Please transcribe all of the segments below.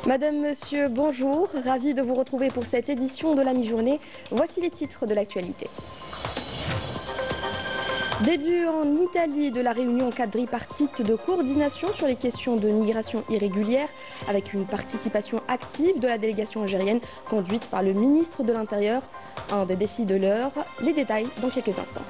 Madame, Monsieur, bonjour. Ravi de vous retrouver pour cette édition de la mi-journée. Voici les titres de l'actualité. Début en Italie de la réunion quadripartite de coordination sur les questions de migration irrégulière avec une participation active de la délégation algérienne conduite par le ministre de l'Intérieur. Un des défis de l'heure, les détails dans quelques instants.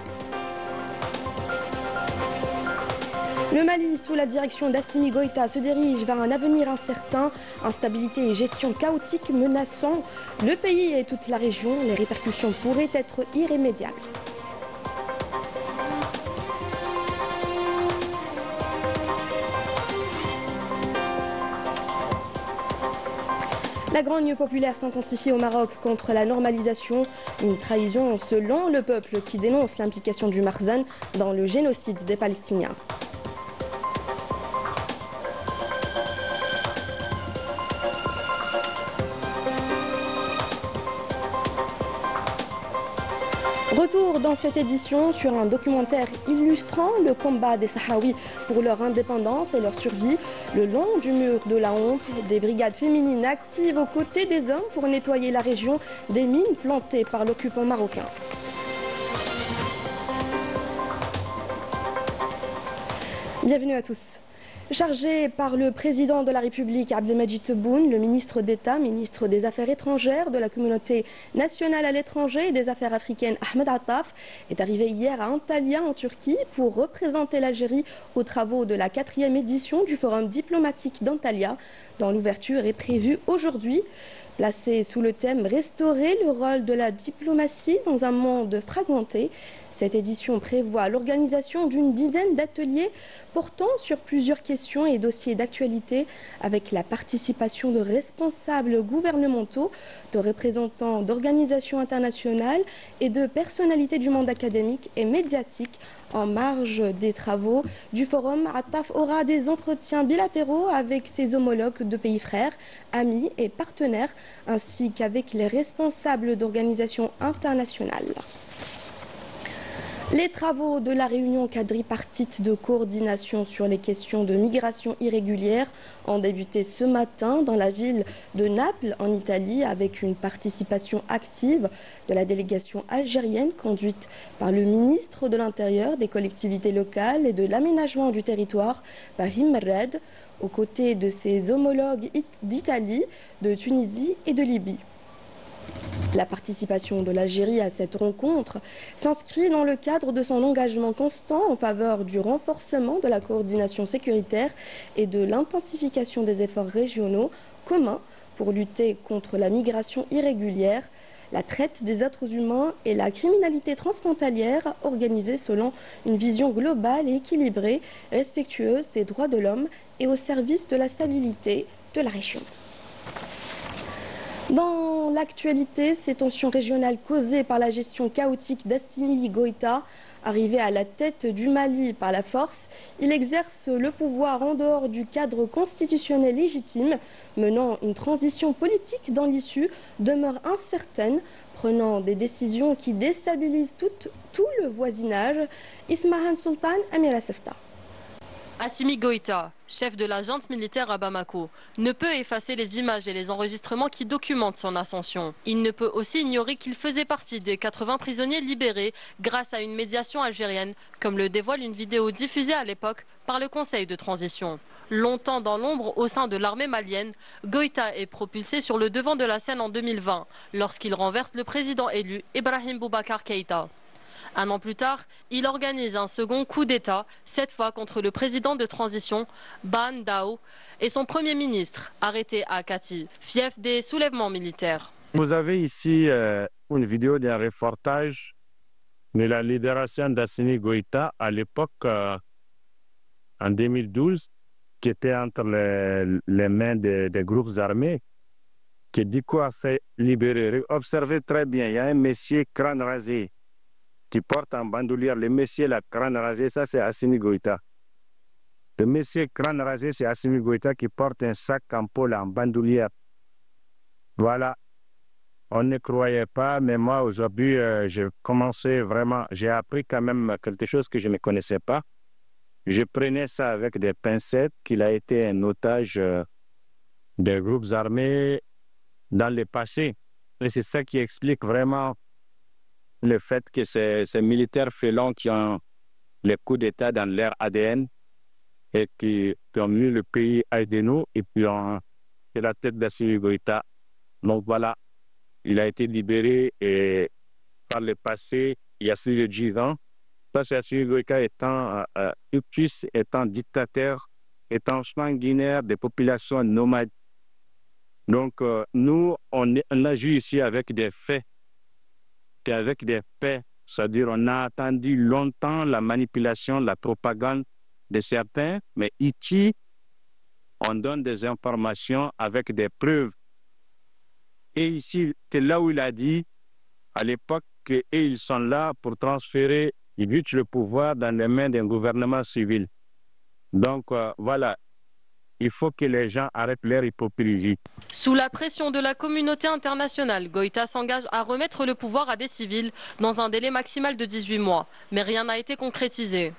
Le Mali, sous la direction d'Assimi Goïta, se dirige vers un avenir incertain, instabilité et gestion chaotique menaçant le pays et toute la région. Les répercussions pourraient être irrémédiables. La grogne populaire s'intensifie au Maroc contre la normalisation, une trahison selon le peuple qui dénonce l'implication du Marzan dans le génocide des Palestiniens. Retour dans cette édition sur un documentaire illustrant le combat des Sahraouis pour leur indépendance et leur survie, le long du mur de la honte, des brigades féminines actives aux côtés des hommes pour nettoyer la région des mines plantées par l'occupant marocain. Bienvenue à tous. Chargé par le président de la République Abdelmadjid Tebboune, le ministre d'État, ministre des Affaires étrangères, de la communauté nationale à l'étranger et des Affaires africaines Ahmed Attaf est arrivé hier à Antalya en Turquie pour représenter l'Algérie aux travaux de la 4e édition du Forum diplomatique d'Antalya, dont l'ouverture est prévue aujourd'hui. Placé sous le thème « Restaurer le rôle de la diplomatie dans un monde fragmenté », cette édition prévoit l'organisation d'une dizaine d'ateliers portant sur plusieurs questions et dossiers d'actualité avec la participation de responsables gouvernementaux, de représentants d'organisations internationales et de personnalités du monde académique et médiatique. En marge des travaux du forum, Attaf aura des entretiens bilatéraux avec ses homologues de pays frères, amis et partenaires, ainsi qu'avec les responsables d'organisations internationales. Les travaux de la réunion quadripartite de coordination sur les questions de migration irrégulière ont débuté ce matin dans la ville de Naples, en Italie, avec une participation active de la délégation algérienne conduite par le ministre de l'Intérieur, des collectivités locales et de l'aménagement du territoire, Brahim Merred, aux côtés de ses homologues d'Italie, de Tunisie et de Libye. La participation de l'Algérie à cette rencontre s'inscrit dans le cadre de son engagement constant en faveur du renforcement de la coordination sécuritaire et de l'intensification des efforts régionaux communs pour lutter contre la migration irrégulière, la traite des êtres humains et la criminalité transfrontalière organisée selon une vision globale et équilibrée, respectueuse des droits de l'homme et au service de la stabilité de la région. Dans l'actualité, ces tensions régionales causées par la gestion chaotique d'Assimi Goïta, arrivé à la tête du Mali par la force, il exerce le pouvoir en dehors du cadre constitutionnel légitime, menant une transition politique dont l'issue demeure incertaine, prenant des décisions qui déstabilisent tout le voisinage. Ismahan Sultan, Amira Sefta. Assimi Goïta, chef de la junte militaire à Bamako, ne peut effacer les images et les enregistrements qui documentent son ascension. Il ne peut aussi ignorer qu'il faisait partie des 80 prisonniers libérés grâce à une médiation algérienne, comme le dévoile une vidéo diffusée à l'époque par le Conseil de transition. Longtemps dans l'ombre au sein de l'armée malienne, Goïta est propulsé sur le devant de la scène en 2020, lorsqu'il renverse le président élu Ibrahim Boubacar Keïta. Un an plus tard, il organise un second coup d'État, cette fois contre le président de transition, Ban Dao, et son premier ministre, arrêté à Kati, fief des soulèvements militaires. Vous avez ici une vidéo d'un reportage de la libération d'Assimi Goïta à l'époque, en 2012, qui était entre les mains des groupes armés, qui dit quoi, c'est libéré. Observez très bien, il y a un monsieur crâne rasé qui porte en bandoulière. Le monsieur, la crâne rasé, ça c'est Assimi Goïta. Le monsieur crâne rasé, c'est Assimi Goïta qui porte un sac en pôle en bandoulière. Voilà. On ne croyait pas, mais moi aujourd'hui, j'ai commencé vraiment, j'ai appris quand même quelque chose que je ne connaissais pas. Je prenais ça avec des pincettes, qu'il a été un otage des groupes armés dans le passé. Et c'est ça qui explique vraiment le fait que ces militaires félons qui ont les coups d'État dans leur ADN et qui ont mis le pays à genoux et puis ont fait la tête d'Assimi Goïta. Donc voilà, il a été libéré et par le passé, il y a 10 ans, parce qu'Assimi Goïta étant étant dictateur, étant sanguinaire des populations nomades. Donc nous, on a joué ici avec des faits, et avec des faits. C'est-à-dire on a attendu longtemps la manipulation, la propagande de certains, mais ici, on donne des informations avec des preuves. Et ici, c'est là où il a dit, à l'époque, qu'ils sont là pour transférer, ils butent le pouvoir dans les mains d'un gouvernement civil. Donc voilà, il faut que les gens arrêtent leur hypocrisie. Sous la pression de la communauté internationale, Goïta s'engage à remettre le pouvoir à des civils dans un délai maximal de 18 mois, mais rien n'a été concrétisé.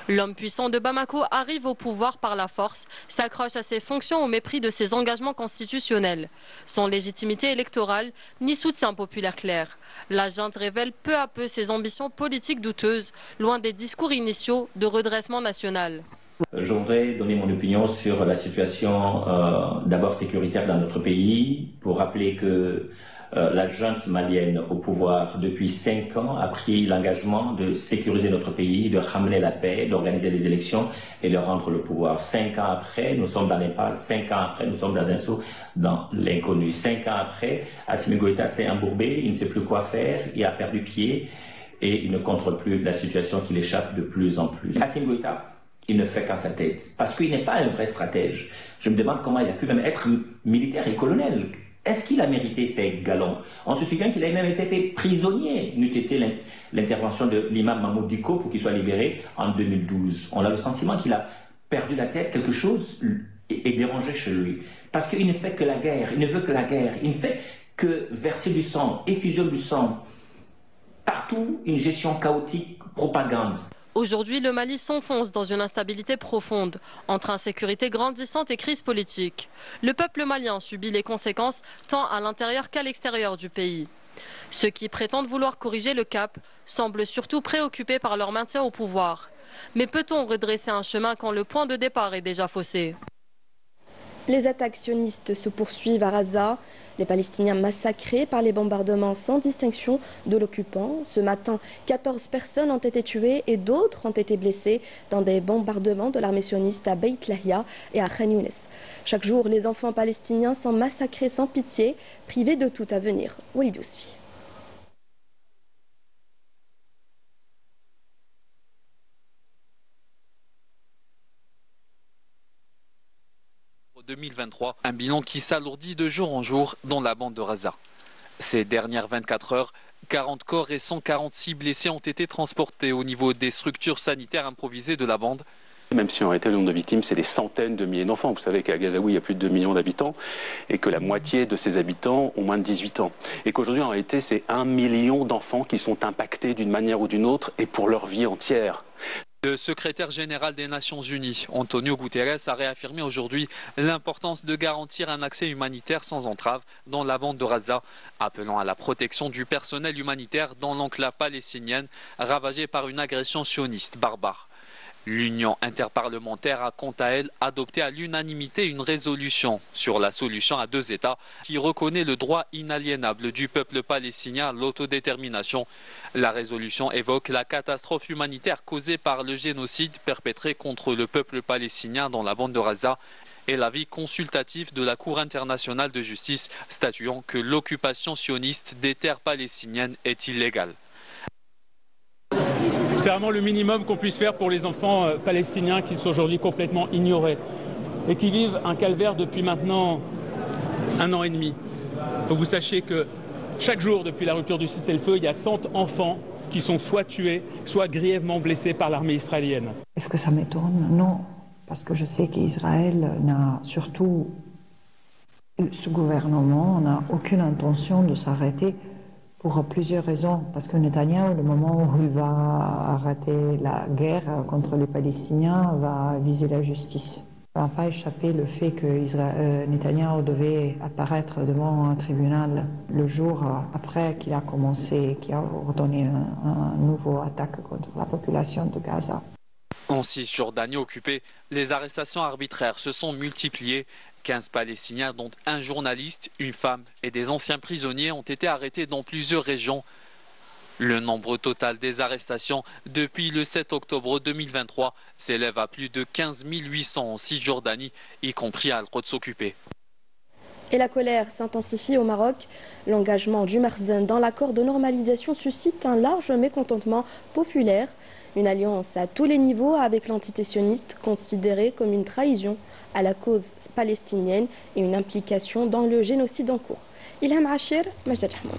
L'homme puissant de Bamako arrive au pouvoir par la force, s'accroche à ses fonctions au mépris de ses engagements constitutionnels. Sans légitimité électorale, ni soutien populaire clair. La junte révèle peu à peu ses ambitions politiques douteuses, loin des discours initiaux de redressement national. Je voudrais donner mon opinion sur la situation d'abord sécuritaire dans notre pays, pour rappeler que la junte malienne au pouvoir depuis 5 ans a pris l'engagement de sécuriser notre pays, de ramener la paix, d'organiser les élections et de rendre le pouvoir. 5 ans après, nous sommes dans l'impasse. 5 ans après, nous sommes dans un saut dans l'inconnu. 5 ans après, Assimi Goïta s'est embourbé, il ne sait plus quoi faire, il a perdu pied et il ne contrôle plus la situation qui l'échappe de plus en plus. Assimi Goïta, il ne fait qu'à sa tête, parce qu'il n'est pas un vrai stratège. Je me demande comment il a pu même être militaire et colonel. Est-ce qu'il a mérité ces galons? On se souvient qu'il a même été fait prisonnier, n'eût été l'intervention de l'imam Mahmoud Dicko pour qu'il soit libéré en 2012. On a le sentiment qu'il a perdu la tête, quelque chose est dérangé chez lui. Parce qu'il ne fait que la guerre, il ne veut que la guerre, il ne fait que verser du sang, effusion du sang. Partout, une gestion chaotique, propagande. Aujourd'hui, le Mali s'enfonce dans une instabilité profonde, entre insécurité grandissante et crise politique. Le peuple malien subit les conséquences tant à l'intérieur qu'à l'extérieur du pays. Ceux qui prétendent vouloir corriger le cap semblent surtout préoccupés par leur maintien au pouvoir. Mais peut-on redresser un chemin quand le point de départ est déjà faussé ? Les attaques sionistes se poursuivent à Raza. Les Palestiniens massacrés par les bombardements sans distinction de l'occupant. Ce matin, 14 personnes ont été tuées et d'autres ont été blessées dans des bombardements de l'armée sioniste à Beit Lahia et à Khan Younes. Chaque jour, les enfants palestiniens sont massacrés sans pitié, privés de tout avenir. Walid Yousfi. « 2023, un bilan qui s'alourdit de jour en jour dans la bande de Raza. Ces dernières 24 heures, 40 corps et 146 blessés ont été transportés au niveau des structures sanitaires improvisées de la bande. Même si en réalité le nombre de victimes, c'est des centaines de milliers d'enfants. Vous savez qu'à Gazaoui, il y a plus de 2 millions d'habitants et que la moitié de ces habitants ont moins de 18 ans. Et qu'aujourd'hui, en réalité, c'est 1 million d'enfants qui sont impactés d'une manière ou d'une autre et pour leur vie entière. Le secrétaire général des Nations Unies, Antonio Guterres, a réaffirmé aujourd'hui l'importance de garantir un accès humanitaire sans entrave dans la bande de Raza, appelant à la protection du personnel humanitaire dans l'enclave palestinienne ravagée par une agression sioniste barbare. L'Union interparlementaire a quant à elle adopté à l'unanimité une résolution sur la solution à 2 États qui reconnaît le droit inaliénable du peuple palestinien à l'autodétermination. La résolution évoque la catastrophe humanitaire causée par le génocide perpétré contre le peuple palestinien dans la bande de Raza et l'avis consultatif de la Cour internationale de justice statuant que l'occupation sioniste des terres palestiniennes est illégale. C'est vraiment le minimum qu'on puisse faire pour les enfants palestiniens qui sont aujourd'hui complètement ignorés et qui vivent un calvaire depuis maintenant 1 an et demi. Il faut que vous sachiez que chaque jour, depuis la rupture du cessez-le-feu, il y a 100 enfants qui sont soit tués, soit grièvement blessés par l'armée israélienne. Est-ce que ça m'étonne? Non, parce que je sais qu'Israël n'a surtout, ce gouvernement n'a aucune intention de s'arrêter pour plusieurs raisons. Parce que Netanyahou, le moment où il va arrêter la guerre contre les Palestiniens, va viser la justice. Ça n'a pas échappé le fait que Netanyahou devait apparaître devant un tribunal le jour après qu'il a commencé, qu'il a ordonné un nouveau attaque contre la population de Gaza. En Cisjordanie occupée, les arrestations arbitraires se sont multipliées. 15 Palestiniens, dont un journaliste, une femme et des anciens prisonniers ont été arrêtés dans plusieurs régions. Le nombre total des arrestations depuis le 7 octobre 2023 s'élève à plus de 15 800 en Cisjordanie, y compris à Al-Quds occupé. Et la colère s'intensifie au Maroc. L'engagement du Makhzen dans l'accord de normalisation suscite un large mécontentement populaire. Une alliance à tous les niveaux avec l'entité sioniste considérée comme une trahison à la cause palestinienne et une implication dans le génocide en cours. Ilham Achir, Majed Ahmoud.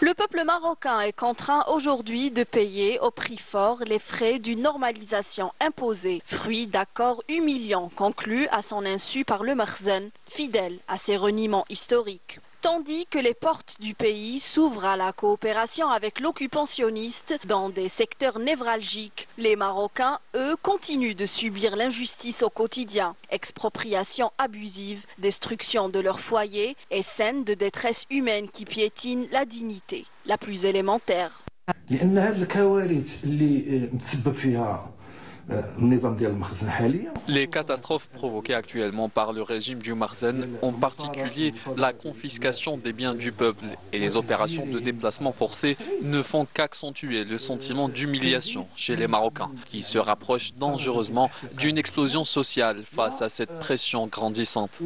Le peuple marocain est contraint aujourd'hui de payer au prix fort les frais d'une normalisation imposée, fruit d'accords humiliants conclus à son insu par le Makhzen, fidèle à ses reniements historiques. Tandis que les portes du pays s'ouvrent à la coopération avec l'occupant sioniste dans des secteurs névralgiques, les Marocains, eux, continuent de subir l'injustice au quotidien. Expropriation abusive, destruction de leur foyer et scènes de détresse humaine qui piétinent la dignité la plus élémentaire. Les catastrophes provoquées actuellement par le régime du Makhzen, en particulier la confiscation des biens du peuple et les opérations de déplacement forcé, ne font qu'accentuer le sentiment d'humiliation chez les Marocains, qui se rapprochent dangereusement d'une explosion sociale face à cette pression grandissante.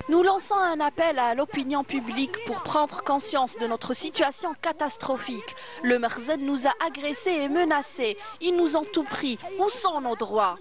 Nous lançons un appel à l'opinion publique pour prendre conscience de notre situation catastrophique. Le Makhzen nous a agressés et menacés. Ils nous ont tout pris. Où sont nos droits ?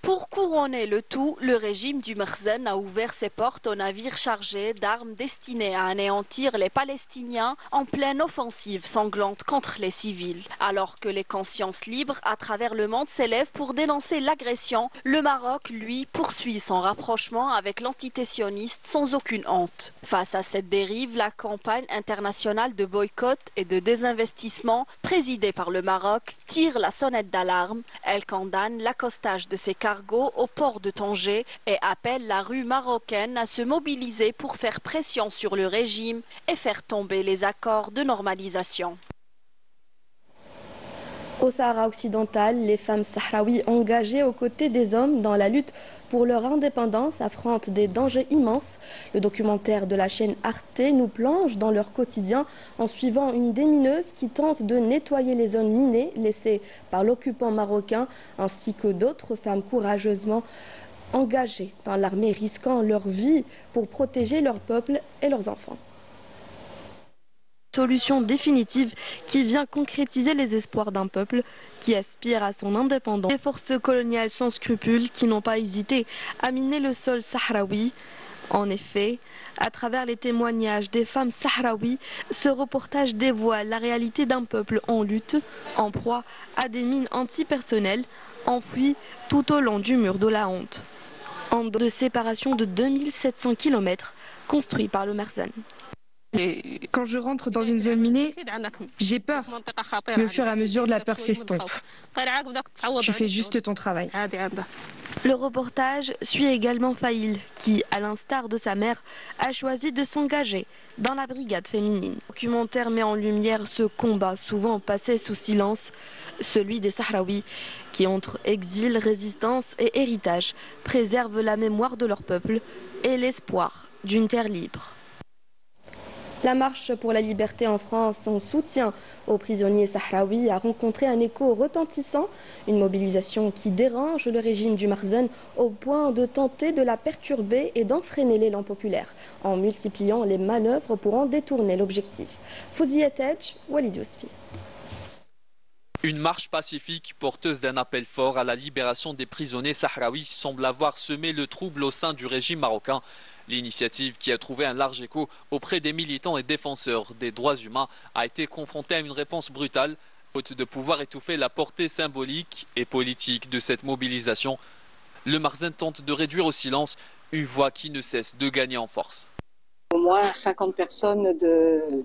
Pour couronner le tout, le régime du Makhzen a ouvert ses portes aux navires chargés d'armes destinées à anéantir les Palestiniens en pleine offensive sanglante contre les civils. Alors que les consciences libres à travers le monde s'élèvent pour dénoncer l'agression, le Maroc, lui, poursuit son rapprochement avec l'entité sioniste sans aucune honte. Face à cette dérive, la campagne internationale de boycott et de désinvestissement présidée par le Maroc tire la sonnette d'alarme. Elle condamne l'accostage de ces cargos au port de Tanger et appelle la rue marocaine à se mobiliser pour faire pression sur le régime et faire tomber les accords de normalisation. Au Sahara occidental, les femmes sahraouis engagées aux côtés des hommes dans la lutte pour leur indépendance affrontent des dangers immenses. Le documentaire de la chaîne Arte nous plonge dans leur quotidien en suivant une démineuse qui tente de nettoyer les zones minées laissées par l'occupant marocain, ainsi que d'autres femmes courageusement engagées dans l'armée, risquant leur vie pour protéger leur peuple et leurs enfants. Solution définitive qui vient concrétiser les espoirs d'un peuple qui aspire à son indépendance. Les forces coloniales sans scrupules qui n'ont pas hésité à miner le sol sahraoui. En effet, à travers les témoignages des femmes sahraouis, ce reportage dévoile la réalité d'un peuple en lutte, en proie à des mines antipersonnelles, enfouies tout au long du mur de la honte. En de séparation de 2700 km construit par le Makhzen. Quand je rentre dans une zone minée, j'ai peur. Mais au fur et à mesure, la peur s'estompe. Tu fais juste ton travail. Le reportage suit également Faïl, qui, à l'instar de sa mère, a choisi de s'engager dans la brigade féminine. Le documentaire met en lumière ce combat souvent passé sous silence, celui des Sahraouis, qui entre exil, résistance et héritage préservent la mémoire de leur peuple et l'espoir d'une terre libre. La marche pour la liberté en France en soutien aux prisonniers sahraouis a rencontré un écho retentissant, une mobilisation qui dérange le régime du Makhzen au point de tenter de la perturber et d'enfreiner l'élan populaire en multipliant les manœuvres pour en détourner l'objectif. Fouzi Etedj, Walid Yousfi. Une marche pacifique porteuse d'un appel fort à la libération des prisonniers sahraouis semble avoir semé le trouble au sein du régime marocain. L'initiative, qui a trouvé un large écho auprès des militants et défenseurs des droits humains, a été confrontée à une réponse brutale, faute de pouvoir étouffer la portée symbolique et politique de cette mobilisation. Le Marzane tente de réduire au silence une voix qui ne cesse de gagner en force. Au moins 50 personnes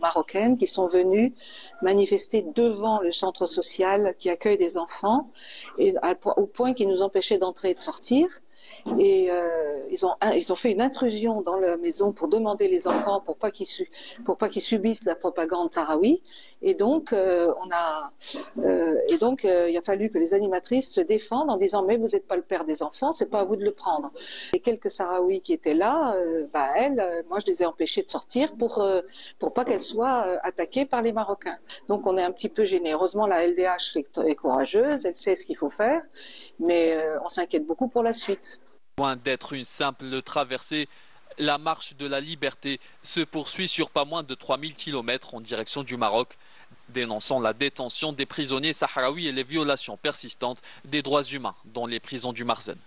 marocaines qui sont venues manifester devant le centre social qui accueille des enfants, et au point qu'ils nous empêchaient d'entrer et de sortir. Et ils ont fait une intrusion dans la maison pour demander les enfants pour pas qu'ils subissent la propagande sahraoui. Et donc il a fallu que les animatrices se défendent en disant mais vous n'êtes pas le père des enfants, c'est pas à vous de le prendre. Les quelques Sahraouis qui étaient là, moi je les ai empêchés de sortir pour pas qu'elles soient attaquées par les Marocains. Donc on est un petit peu gênés. Heureusement la LDH est courageuse, elle sait ce qu'il faut faire, mais on s'inquiète beaucoup pour la suite. Loin d'être une simple traversée, la marche de la liberté se poursuit sur pas moins de 3000 km en direction du Maroc, dénonçant la détention des prisonniers sahraouis et les violations persistantes des droits humains dans les prisons du Marzane.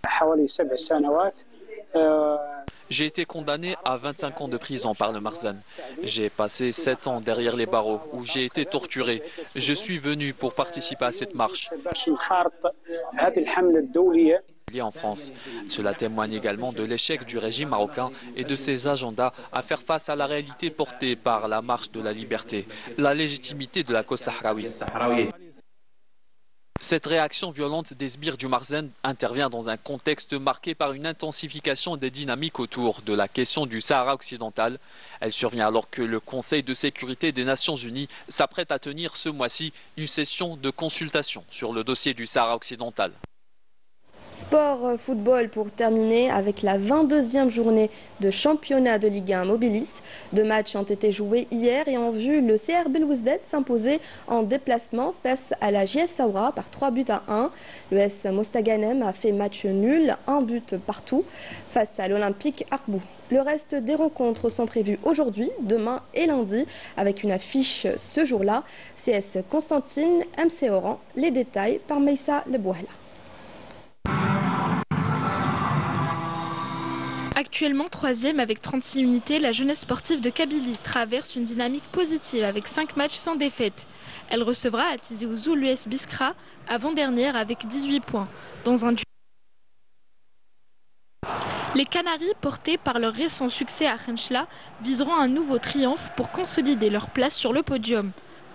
J'ai été condamné à 25 ans de prison par le Marzane. J'ai passé 7 ans derrière les barreaux où j'ai été torturé. Je suis venu pour participer à cette marche. En France. Cela témoigne également de l'échec du régime marocain et de ses agendas à faire face à la réalité portée par la marche de la liberté, la légitimité de la cause sahraoui. Cette réaction violente des sbires du Marzane intervient dans un contexte marqué par une intensification des dynamiques autour de la question du Sahara occidental. Elle survient alors que le Conseil de sécurité des Nations Unies s'apprête à tenir ce mois-ci une session de consultation sur le dossier du Sahara occidental. Sport football pour terminer avec la 22e journée de championnat de Ligue 1 Mobilis. 2 matchs ont été joués hier et ont vu le CR Belouizdad s'imposer en déplacement face à la JS Saoura par 3-1. L'US Mostaganem a fait match nul, 1 but partout face à l'Olympique Arbou. Le reste des rencontres sont prévues aujourd'hui, demain et lundi avec une affiche ce jour-là. CS Constantine, MC Oran. Les détails par Meissa Lebouhla. Actuellement 3e avec 36 unités, la jeunesse sportive de Kabylie traverse une dynamique positive avec 5 matchs sans défaite. Elle recevra à Tizi Ouzou l'US Biskra, avant-dernière avec 18 points. Dans un Les Canaries, portés par leur récent succès à Khenchla, viseront un nouveau triomphe pour consolider leur place sur le podium.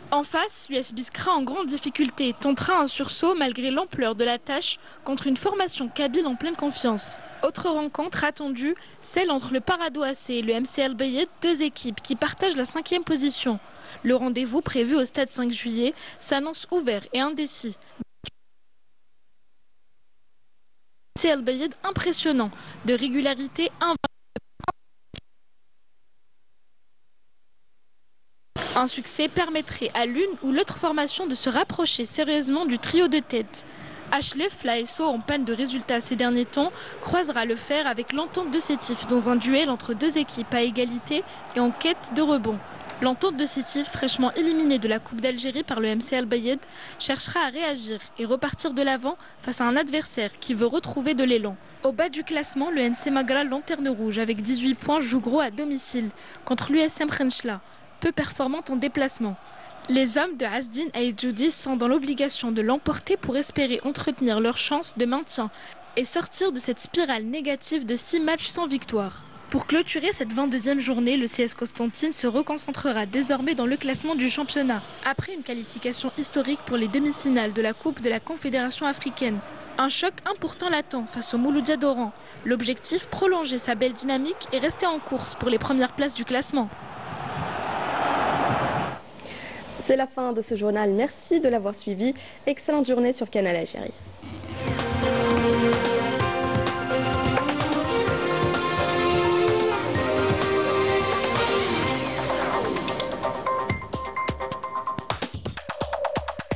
En face, l'US Biskra en grande difficulté tentera un sursaut malgré l'ampleur de la tâche contre une formation kabyle en pleine confiance. Autre rencontre attendue, celle entre le Parado AC et le MC El Bayed, 2 équipes qui partagent la 5e position. Le rendez-vous prévu au stade 5 juillet s'annonce ouvert et indécis. MC El Bayed impressionnant, de régularité invaincu. Un succès permettrait à l'une ou l'autre formation de se rapprocher sérieusement du trio de tête. Ashlef, l'ASO en panne de résultats ces derniers temps, croisera le fer avec l'entente de Sétif dans un duel entre 2 équipes à égalité et en quête de rebond. L'entente de Sétif, fraîchement éliminée de la Coupe d'Algérie par le MC Al Bayed, cherchera à réagir et repartir de l'avant face à un adversaire qui veut retrouver de l'élan. Au bas du classement, le NC Magra Lanterne Rouge avec 18 points joue gros à domicile contre l'USM Khenchla, peu performante en déplacement. Les hommes de Asdin Aïdjoudi sont dans l'obligation de l'emporter pour espérer entretenir leur chance de maintien et sortir de cette spirale négative de 6 matchs sans victoire. Pour clôturer cette 22e journée, le CS Constantine se reconcentrera désormais dans le classement du championnat, après une qualification historique pour les demi-finales de la Coupe de la Confédération africaine. Un choc important l'attend face au Mouloudia d'Oran. L'objectif, prolonger sa belle dynamique et rester en course pour les premières places du classement. C'est la fin de ce journal. Merci de l'avoir suivi. Excellente journée sur Canal Algérie.